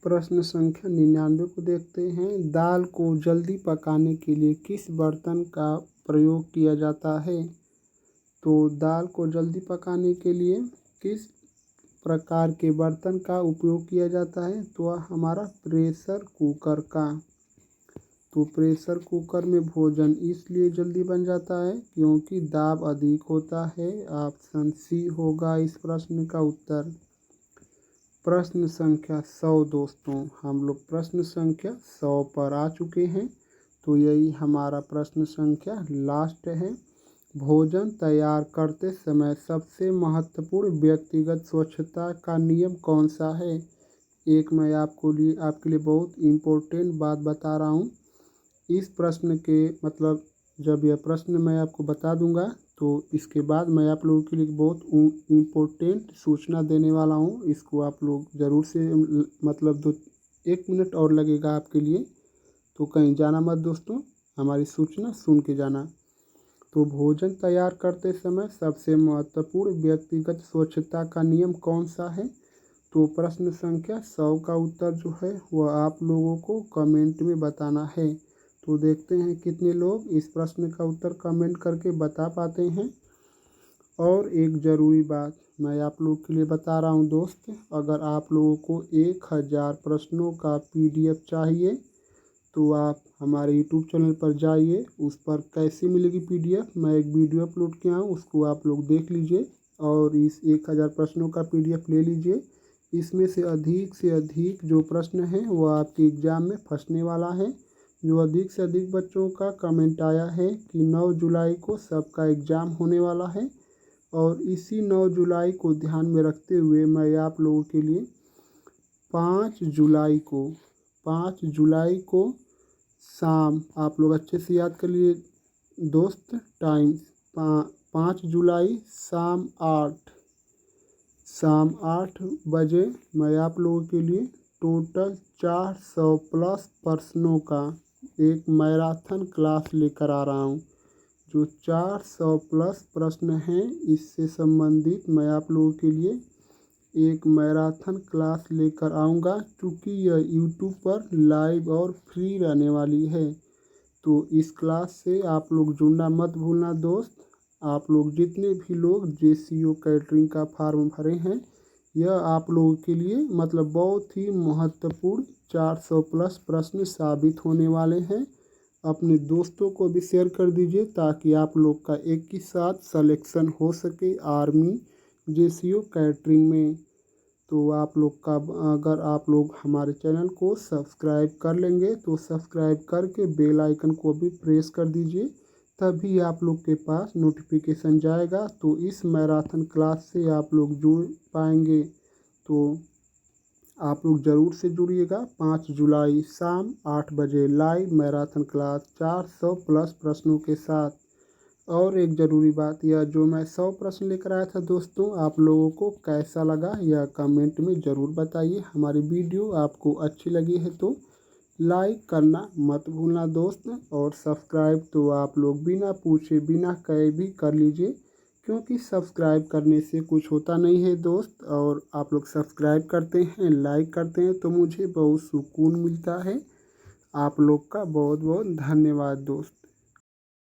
Speaker 1: प्रश्न संख्या 99 को देखते हैं। दाल को जल्दी पकाने के लिए किस बर्तन का प्रयोग किया जाता है? तो दाल को जल्दी पकाने के लिए किस प्रकार के बर्तन का उपयोग किया जाता है? तो वह हमारा प्रेशर कुकर का। तो प्रेशर कुकर में भोजन इसलिए जल्दी बन जाता है क्योंकि दाब अधिक होता है, ऑप्शन सी होगा इस प्रश्न का उत्तर। प्रश्न संख्या 100 दोस्तों, हम लोग प्रश्न संख्या 100 पर आ चुके हैं। तो यही हमारा प्रश्न संख्या लास्ट है। भोजन तैयार करते समय सबसे महत्वपूर्ण व्यक्तिगत स्वच्छता का नियम कौन सा है? एक मैं आपके लिए बहुत इम्पोर्टेंट बात बता रहा हूँ। इस प्रश्न के मतलब जब यह प्रश्न मैं आपको बता दूंगा तो इसके बाद मैं आप लोगों के लिए बहुत इम्पोर्टेंट सूचना देने वाला हूँ। इसको आप लोग ज़रूर से मतलब 1 मिनट और लगेगा आपके लिए, तो कहीं जाना मत दोस्तों, हमारी सूचना सुन के जाना। तो भोजन तैयार करते समय सबसे महत्वपूर्ण व्यक्तिगत स्वच्छता का नियम कौन सा है? तो प्रश्न संख्या 100 का उत्तर जो है वह आप लोगों को कमेंट में बताना है। तो देखते हैं कितने लोग इस प्रश्न का उत्तर कमेंट करके बता पाते हैं। और एक ज़रूरी बात मैं आप लोग के लिए बता रहा हूँ दोस्त, अगर आप लोगों को 1000 प्रश्नों का PDF चाहिए तो आप हमारे यूट्यूब चैनल पर जाइए। उस पर कैसे मिलेगी PDF, मैं एक वीडियो अपलोड किया हूँ, उसको आप लोग देख लीजिए और इस 1000 प्रश्नों का PDF ले लीजिए। इसमें से अधिक जो प्रश्न हैं वो आपके एग्ज़ाम में फंसने वाला है। जो अधिक से अधिक बच्चों का कमेंट आया है कि 9 जुलाई को सबका एग्ज़ाम होने वाला है और इसी 9 जुलाई को ध्यान में रखते हुए मैं आप लोगों के लिए 5 जुलाई को शाम, आप लोग अच्छे से याद कर लिए दोस्त टाइम 5 जुलाई शाम 8 बजे मैं आप लोगों के लिए टोटल 400 प्लस प्रश्नों का एक मैराथन क्लास लेकर आ रहा हूँ। जो 400 प्लस प्रश्न हैं इससे संबंधित मैं आप लोगों के लिए एक मैराथन क्लास लेकर आऊँगा, क्योंकि यह यूट्यूब पर लाइव और फ्री रहने वाली है। तो इस क्लास से आप लोग जुड़ना मत भूलना दोस्त। आप लोग जितने भी लोग JCO कैटरिंग का फॉर्म भरे हैं, यह आप लोगों के लिए मतलब बहुत ही महत्वपूर्ण 400 प्लस प्रश्न साबित होने वाले हैं। अपने दोस्तों को भी शेयर कर दीजिए ताकि आप लोग का एक ही साथ सिलेक्शन हो सके आर्मी JCO कैटरिंग में। तो आप लोग का अगर आप लोग हमारे चैनल को सब्सक्राइब कर लेंगे तो सब्सक्राइब करके बेल आइकन को भी प्रेस कर दीजिए, तभी आप लोग के पास नोटिफिकेशन जाएगा। तो इस मैराथन क्लास से आप लोग जुड़ पाएंगे। तो आप लोग ज़रूर से जुड़िएगा। 5 जुलाई शाम 8 बजे लाइव मैराथन क्लास 400 प्लस प्रश्नों के साथ। और एक ज़रूरी बात, यह जो मैं 100 प्रश्न लेकर आया था दोस्तों, आप लोगों को कैसा लगा यह कमेंट में ज़रूर बताइए। हमारी वीडियो आपको अच्छी लगी है तो लाइक करना मत भूलना दोस्त, और सब्सक्राइब तो आप लोग बिना पूछे बिना कहे भी कर लीजिए, क्योंकि सब्सक्राइब करने से कुछ होता नहीं है दोस्त। और आप लोग सब्सक्राइब करते हैं, लाइक करते हैं तो मुझे बहुत सुकून मिलता है। आप लोग का बहुत बहुत धन्यवाद दोस्त।